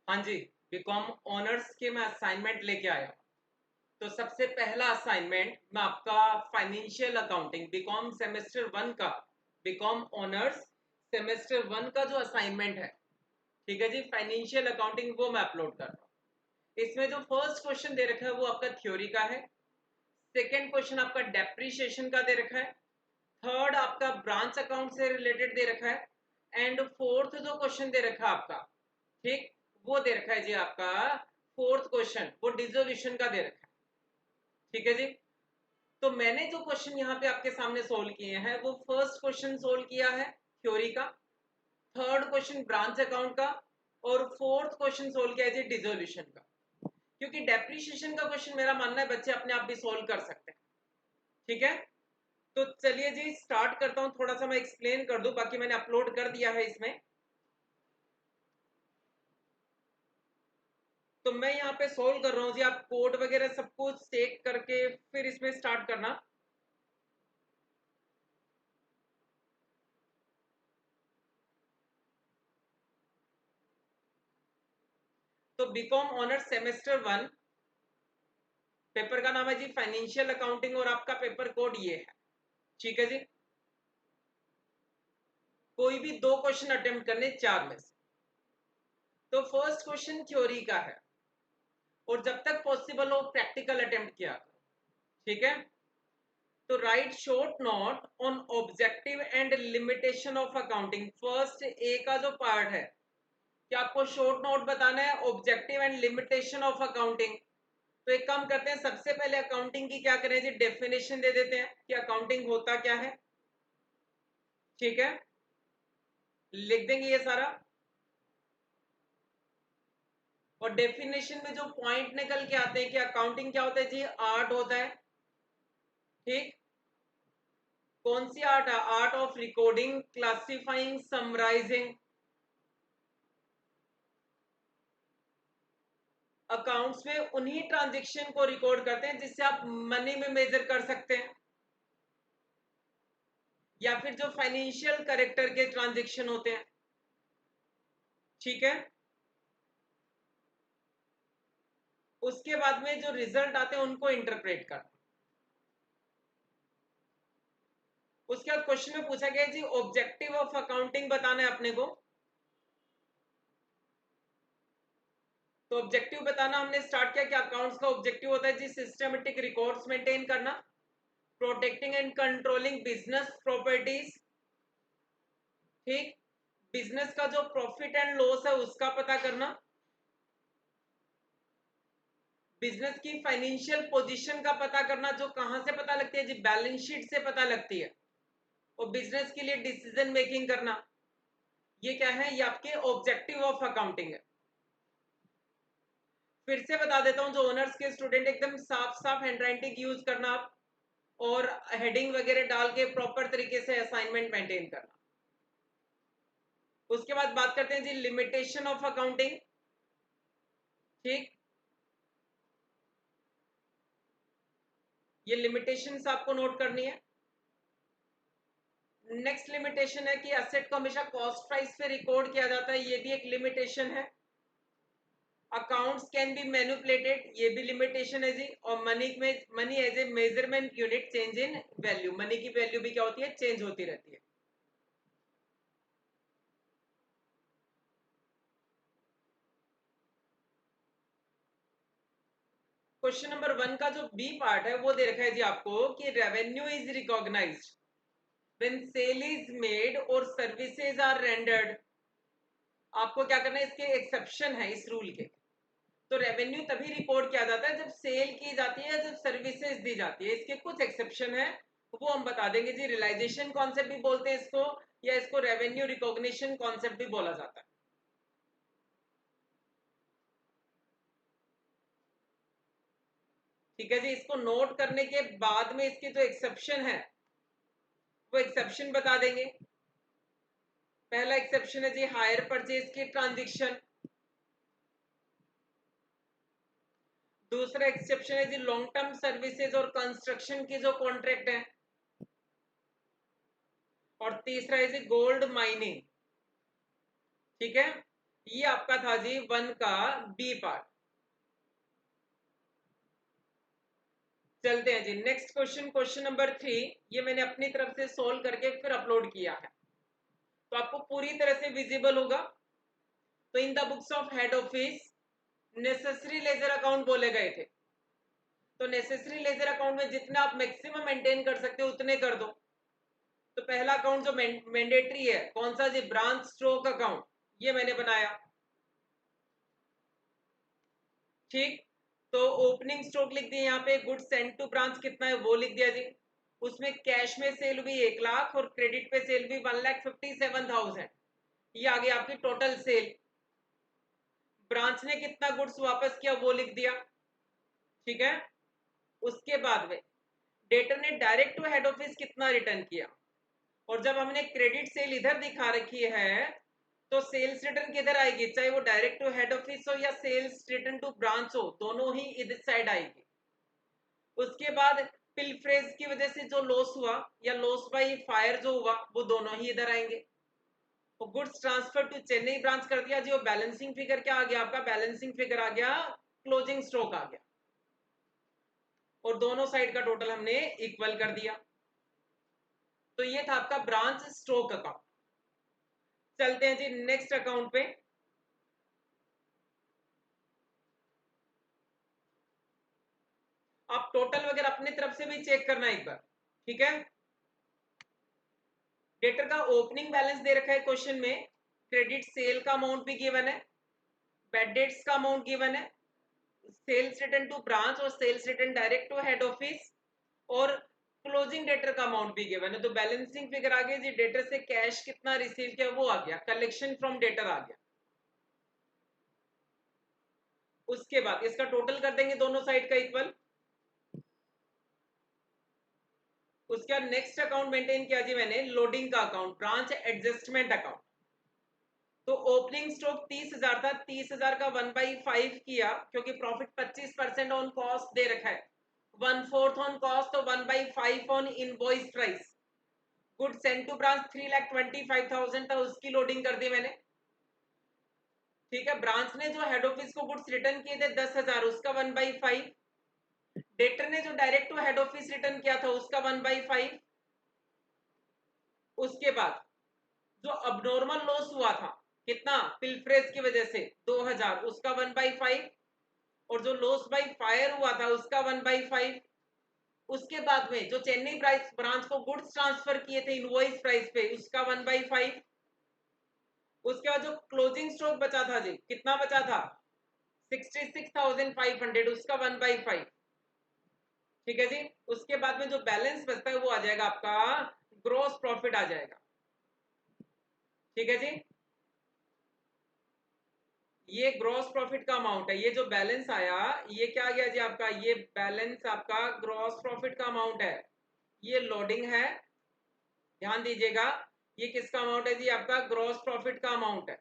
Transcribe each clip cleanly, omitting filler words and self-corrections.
हाँ जी, BCom honours के मैं असाइनमेंट लेके आया। तो सबसे पहला असाइनमेंट मैं आपका फाइनेंशियल अकाउंटिंग बीकॉम सेमेस्टर 1 का, बीकॉम ऑनर्स सेमेस्टर 1 का जो असाइनमेंट है, ठीक है जी, फाइनेंशियल अकाउंटिंग, वो मैं अपलोड कर रहा हूँ। इसमें जो फर्स्ट क्वेश्चन दे रखा है वो आपका थ्योरी का है, सेकेंड क्वेश्चन आपका डेप्रीशिएशन का दे रखा है, थर्ड आपका ब्रांच अकाउंट से रिलेटेड दे रखा है, एंड फोर्थ जो क्वेश्चन दे रखा है आपका, ठीक, वो दे रखा है जी आपका फोर्थ क्वेश्चन, वो डिसोल्यूशन का दे रखा है। ठीक है जी। तो मैंने जो क्वेश्चन यहाँ पे आपके सामने सोल्व किए हैं, वो फर्स्ट क्वेश्चन सोल्व किया है थ्योरी का, थर्ड क्वेश्चन ब्रांच अकाउंट का, और फोर्थ क्वेश्चन सोल्व किया है जी डिसोल्यूशन का। क्योंकि डेप्रीशिएशन का क्वेश्चन मेरा मानना है बच्चे अपने आप भी सोल्व कर सकते हैं। ठीक है, तो चलिए जी स्टार्ट करता हूं। थोड़ा सा मैं एक्सप्लेन कर दूं, बाकी मैंने अपलोड कर दिया है इसमें। तो मैं यहाँ पे सोल्व कर रहा हूँ जी, आप कोड वगैरह सब कुछ चेक करके फिर इसमें स्टार्ट करना। तो बीकॉम ऑनर्स सेमेस्टर 1, पेपर का नाम है जी फाइनेंशियल अकाउंटिंग, और आपका पेपर कोड ये है। ठीक है जी। कोई भी दो क्वेश्चन अटेम्प्ट करने चार में से। तो फर्स्ट क्वेश्चन थ्योरी का है, और जब तक पॉसिबल हो प्रैक्टिकल अटेम्प्ट किया करो। ठीक है, तो write short note on objective and limitation of accounting. First A का जो पार्ट है कि आपको शॉर्ट नोट बताना है objective and limitation of accounting. तो एक काम करते हैं, सबसे पहले अकाउंटिंग की क्या करें जी, डेफिनेशन दे देते हैं कि अकाउंटिंग होता क्या है। ठीक है, लिख देंगे ये सारा, और डेफिनेशन में जो पॉइंट निकल के आते हैं कि अकाउंटिंग क्या होता है जी, आर्ट होता है। ठीक, कौन सी आर्ट है? Art of recording, classifying, summarising. Accounts में उन्हीं ट्रांजेक्शन को रिकॉर्ड करते हैं जिससे आप मनी में मेजर कर सकते हैं, या फिर जो फाइनेंशियल कैरेक्टर के ट्रांजेक्शन होते हैं। ठीक है, उसके बाद में जो रिजल्ट आते हैं उनको इंटरप्रेट करना। उसके बाद क्वेश्चन में पूछा गया जी ऑब्जेक्टिव ऑफ अकाउंटिंग बताना है अपने को। तो ऑब्जेक्टिव बताना हमने स्टार्ट किया कि अकाउंट्स का ऑब्जेक्टिव होता है जी सिस्टमेटिक रिकॉर्ड्स मेंटेन करना, protecting and controlling business properties. ठीक, बिजनेस का जो प्रॉफिट एंड लॉस है उसका पता करना, बिजनेस की फाइनेंशियल पोजीशन का पता करना, जो कहां से पता लगती है जी, बैलेंस शीट से पता लगती है, और बिजनेस के लिए डिसीजन मेकिंग करना। ये क्या है? ये आपके ऑब्जेक्टिव ऑफ अकाउंटिंग है। फिर से बता देता हूं, जो ऑनर्स के स्टूडेंट, एकदम साफ साफ हैंडराइटिंग यूज करना आप, और हेडिंग वगैरह डाल के प्रॉपर तरीके से असाइनमेंट मेंटेन करना। उसके बाद बात करते हैं जी लिमिटेशन ऑफ अकाउंटिंग। ठीक, ये लिमिटेशंस आपको नोट करनी है। नेक्स्ट लिमिटेशन है कि एसेट को हमेशा कॉस्ट प्राइस पे रिकॉर्ड किया जाता है, ये भी एक लिमिटेशन है। अकाउंट्स कैन बी मैनिपुलेटेड, ये भी लिमिटेशन है जी। और money as a measurement unit change in value, money की वैल्यू भी क्या होती है, चेंज होती रहती है। क्वेश्चन नंबर 1 का जो बी पार्ट है वो दे रखा है जी आपको कि revenue is recognised when sale is made और सर्विसेज आर रेंडर्ड। आपको क्या करना है, इसके एक्सेप्शन है इस रूल के। तो रेवेन्यू तभी रिकॉर्ड किया जाता है जब सेल की जाती है, जब सर्विसेज दी जाती है। इसके कुछ एक्सेप्शन है, वो हम बता देंगे जी। रियलाइजेशन कॉन्सेप्ट भी बोलते हैं इसको, या इसको रेवेन्यू रिकॉग्निशन कॉन्सेप्ट भी बोला जाता है। ठीक है जी, इसको नोट करने के बाद में इसके जो एक्सेप्शन है वो एक्सेप्शन बता देंगे। पहला एक्सेप्शन है जी हायर परचेज की ट्रांजेक्शन। दूसरा एक्सेप्शन है जी लॉन्ग टर्म सर्विसेज और कंस्ट्रक्शन की जो कॉन्ट्रैक्ट है। और तीसरा है जी गोल्ड माइनिंग। ठीक है, ये आपका था जी 1 का बी पार्ट। चलते हैं जी नेक्स्ट क्वेश्चन, क्वेश्चन नंबर 3। ये मैंने अपनी तरफ से सोल्व करके फिर अपलोड किया है, तो आपको पूरी तरह से विजिबल होगा। तो in the books of head office necessary ledger account बोले गए थे, तो नेसेसरी लेजर अकाउंट में जितना आप मैक्सिमम मेंटेन कर सकते हो उतने कर दो। तो पहला अकाउंट जो मैंडेटरी है कौन सा जी, ब्रांच स्ट्रोक अकाउंट, ये मैंने बनाया। ठीक, तो ओपनिंग स्टॉक लिख दिया यहाँ पे, गुड सेंड टू ब्रांच कितना है वो लिख दिया जी। उसमें कैश में सेल भी 1 लाख और क्रेडिट पे सेल भी 1,57,000, ये आ गई आपकी टोटल सेल। ब्रांच ने कितना गुड्स वापस किया वो लिख दिया। ठीक है, उसके बाद में डेटर ने डायरेक्ट टू हेड ऑफिस कितना रिटर्न किया, और जब हमने क्रेडिट सेल इधर दिखा रखी है तो सेल्स रिटर्न किधर आएगी, चाहे वो डायरेक्ट टू हेड ऑफिस हो या सेल्स रिटर्न टू ब्रांच हो, दोनों ही इधर साइड आएगी। उसके बाद पिलफ्रेज की वजह से जो लॉस हुआ या लॉस बाय फायर जो हुआ वो दोनों ही इधर आएंगे। तो goods transfer to Chennai branch कर दिया जी, वो बैलेंसिंग फिगर क्या आ गया आपका, बैलेंसिंग फिगर आ गया क्लोजिंग स्टॉक आ गया, और दोनों साइड का टोटल हमने इक्वल कर दिया। तो ये था आपका ब्रांच स्टॉक अकाउंट। चलते हैं जी नेक्स्ट अकाउंट पे। आप टोटल वगैरह अपने तरफ से भी चेक करना एक बार, ठीक है। डेटर का ओपनिंग बैलेंस दे रखा है क्वेश्चन में, क्रेडिट सेल का अमाउंट भी गिवन है, बैड डेट्स का अमाउंट गिवन है, सेल्स रिटर्न टू ब्रांच और sales return direct to head office, और क्लोजिंग डेटर का अमाउंट भी गिवन है। तो बैलेंसिंग फिगर आ गई जी, डेटर से कैश कितना रिसीव किया वो आ गया, कलेक्शन फ्रॉम डेटर आ गया। उसके बाद इसका टोटल कर देंगे दोनों साइड का इक्वल। उसके बाद नेक्स्ट अकाउंट मेंटेन किया जी मैंने, लोडिंग का अकाउंट, ब्रांच एडजस्टमेंट अकाउंट। तो ओपनिंग स्टॉक 30,000 था, 30,000 का 1/5 किया, क्योंकि प्रॉफिट 25% ऑन कॉस्ट दे रखा है, 1/4 ऑन कॉस्ट, तो 1/5 on invoice price. Good send to branch 3,25,000 था, उसकी लोडिंग कर दी मैंने। ठीक है, ब्रांच ने जो हेड ऑफिस को गुड्स रिटर्न किए थे 10,000, उसका 1/5। डेटर ने जो direct to head office return किया था उसका 1/5। उसके बाद जो अबनॉर्मल लॉस हुआ था कितना, पिलफ्रेज की वजह से 2,000, उसका 1/5, और जो लॉस बाय फायर हुआ था उसका 1/5। उसके बाद में जो चेन्नई प्राइस ब्रांच को गुड्स ट्रांसफर किए थे इनवॉइस प्राइस पे, उसका 1/5। उसके बाद जो क्लोजिंग स्टॉक बचा था जी, कितना बचा था, 66,500, उसका 1/5। ठीक है जी, उसके बाद में जो बैलेंस बचता है वो आ जाएगा आपका ग्रॉस प्रॉफिट आ जाएगा। ठीक है जी, ये ग्रॉस प्रॉफिट का अमाउंट है। ये जो बैलेंस आया ये क्या आ गया जी आपका, ये बैलेंस आपका ग्रॉस प्रॉफिट का अमाउंट है। ये लोडिंग है, ध्यान दीजिएगा, ये किसका अमाउंट है जी, आपका ग्रॉस प्रॉफिट का अमाउंट है।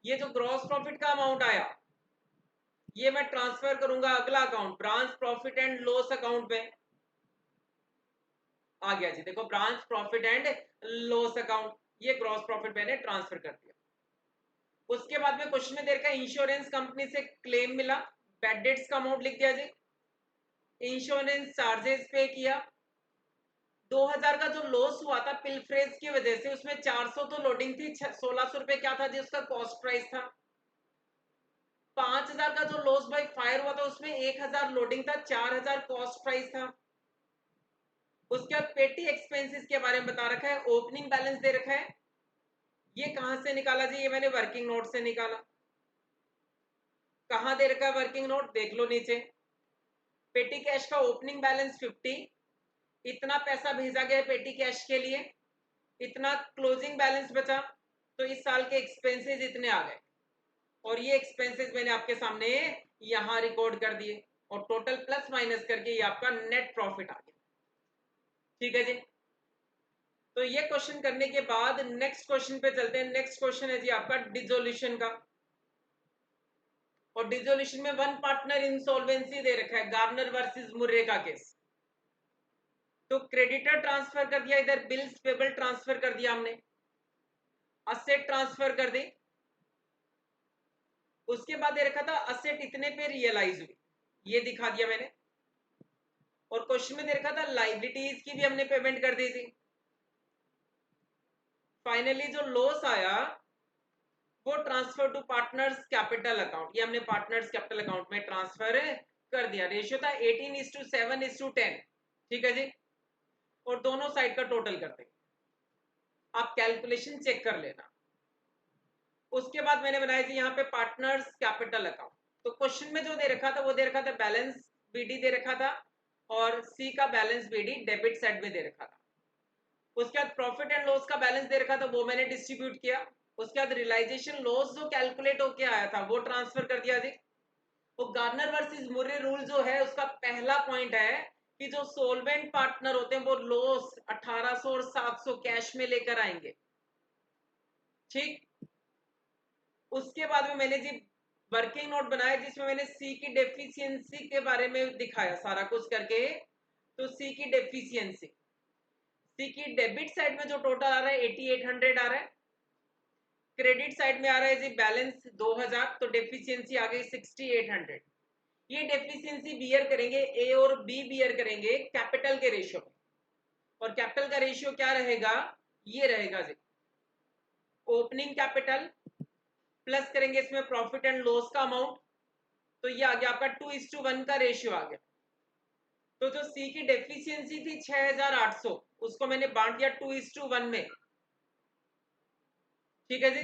ये जो ग्रॉस प्रॉफिट का अमाउंट आया ये मैं ट्रांसफर करूंगा अगला account, branch profit and loss account में। आ गया जी, देखो branch profit and loss account, ये ग्रॉस प्रॉफिट मैंने ट्रांसफर कर दिया। उसके बाद में क्वेश्चन में दे रखा है इंश्योरेंस कंपनी से क्लेम मिला, बैड डेट्स का अमाउंट लिख दिया जी, इंश्योरेंस चार्जेस पे किया। 2,000 का जो लॉस हुआ था पिलफ्रेज की वजह से, उसमें 400 तो लोडिंग थी, 1,600 रुपए क्या था जी उसका कॉस्ट प्राइस था। 5,000 का जो लॉस बाय फायर हुआ था उसमें 1,000 लोडिंग था, 4,000 कॉस्ट प्राइस था। उसके बाद पेटी एक्सपेंसेस के बारे में बता रखा है, ओपनिंग बैलेंस दे रखा है। ये कहां से निकाला जी, ये मैंने वर्किंग नोट से निकाला। कहां दे रखा है वर्किंग नोट, देख लो नीचे। पेटी कैश का ओपनिंग बैलेंस 50, इतना पैसा भेजा गया पेटी कैश के लिए, इतना क्लोजिंग बैलेंस बचा, तो इस साल के एक्सपेंसेस इतने आ गए, और ये एक्सपेंसेस मैंने आपके सामने यहां रिकॉर्ड कर दिए, और टोटल प्लस माइनस करके ये आपका नेट प्रॉफिट आ गया। ठीक है जी, तो ये क्वेश्चन करने के बाद नेक्स्ट क्वेश्चन पे चलते हैं। नेक्स्ट क्वेश्चन है जी आपका डिसोल्यूशन का, और डिसोल्यूशन में वन पार्टनर इंसॉल्वेंसी दे रखा है, गार्नर वर्सेस मुर्रे का केस। तो क्रेडिटर ट्रांसफर कर दिया, इधर बिल्स पेबल ट्रांसफर कर दिया हमने, असेट ट्रांसफर कर दी, उसके बाद दे रखा था असेट इतने पे रियलाइज हुई, ये दिखा दिया मैंने। और क्वेश्चन में दे रखा था लाइबिलिटीज की भी हमने पेमेंट कर दी थी। फाइनली जो लॉस आया वो transfer to partners capital account, ये हमने पार्टनर्स कैपिटल अकाउंट में ट्रांसफर कर दिया। रेशियो था 18:7:10, ठीक है जी। और दोनों साइड का टोटल कर देंगे, आप कैलकुलेशन चेक कर लेना। उसके बाद मैंने बनाई थी यहाँ पे पार्टनर्स कैपिटल अकाउंट। तो क्वेश्चन में जो दे रखा था वो दे रखा था बैलेंस बीडी दे रखा था, और सी का बैलेंस बीडी डेबिट साइड में दे रखा था। उसके बाद प्रॉफिट एंड लॉस का बैलेंस दे रखा था, वो मैंने डिस्ट्रीब्यूट किया। उसके बाद रियलाइजेशन लॉस जो कैलकुलेट होके आया था वो ट्रांसफर कर दिया जी। तो गार्नर वर्सेस मुर्रे रूल जो है उसका पहला पॉइंट है कि जो सोलवेंट पार्टनर होते हैं वो लॉस 1800 और 700 कैश में लेकर आएंगे, ठीक। उसके बाद में मैंने जी वर्किंग नोट बनाया जिसमें मैंने सी की डेफिशिएंसी के बारे में दिखाया सारा कुछ करके। तो सी की डेफिशिएंसी, सी की डेबिट साइड में जो टोटल आ रहा है 8800 आ रहा है, क्रेडिट साइड में आ रहा है जी बैलेंस 2000, तो डेफिशिएंसी आ गई 6800। ये डेफिशिएंसी बियर करेंगे, ए और बी बियर करेंगे कैपिटल के रेशियो में। और कैपिटल का रेशियो क्या रहेगा, ये रहेगा जी ओपनिंग कैपिटल प्लस करेंगे इसमें प्रॉफिट एंड लॉस का अमाउंट, तो ये आ गया आपका 2:1 का रेशियो आ गया। तो जो सी की डेफिशिएंसी थी 6800, उसको मैंने बांट दिया 2:1 में, ठीक है जी,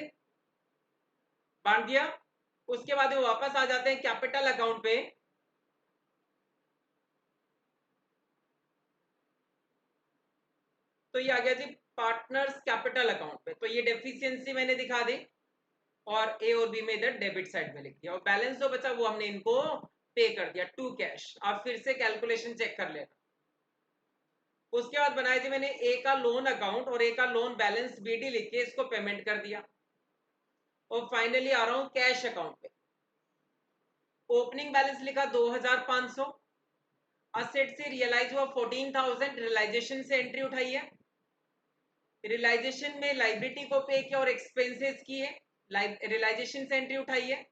बांट दिया। उसके बाद वो वापस आ जाते हैं कैपिटल अकाउंट पे। तो ये आ गया जी पार्टनर्स कैपिटल अकाउंट पे, तो ये डेफिशिएंसी मैंने दिखा दी और ए और बी में इधर डेबिट साइड में लिख दिया, और बैलेंस जो बचा वो हमने इनको पे कर दिया टू कैश। आप फिर से कैलकुलेशन चेक कर लेना। उसके बाद बनाया जी मैंने ए का लोन अकाउंट और ए का लोन बैलेंस बीडी लिख के इसको पेमेंट कर दिया। और फाइनली आ रहा हूं कैश अकाउंट पे। ओपनिंग बैलेंस लिखा 2500, असेट से रियलाइज हुआ 14,000, रियलाइजेशन से एंट्री उठाई है। रियलाइजेशन में लाइबिलिटी को पे किया और एक्सपेंसेस किए, रियलाइजेशन से एंट्री उठाई है।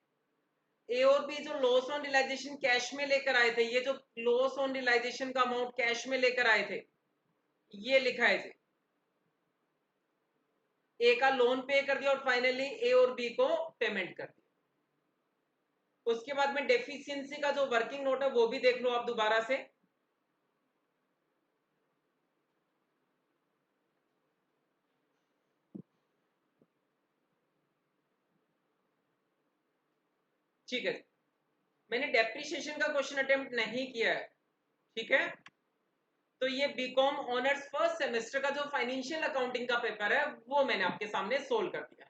ए और बी जो लॉस ऑन रियलाइजेशन कैश में लेकर आए थे, ये जो लॉस ऑन रियलाइजेशन का अमाउंट कैश में लेकर आए थे ये लिखा है जी। ए का लोन पे कर दिया और फाइनली ए और बी को पेमेंट कर दिया। उसके बाद में डेफिशिएंसी का जो वर्किंग नोट है वो भी देख लो आप दोबारा से। ठीक है, मैंने डेप्रिसिएशन का क्वेश्चन अटेम्प्ट नहीं किया है, ठीक है। तो ये बीकॉम ऑनर्स फर्स्ट सेमेस्टर का जो फाइनेंशियल अकाउंटिंग का पेपर है वो मैंने आपके सामने सोल्व कर दिया।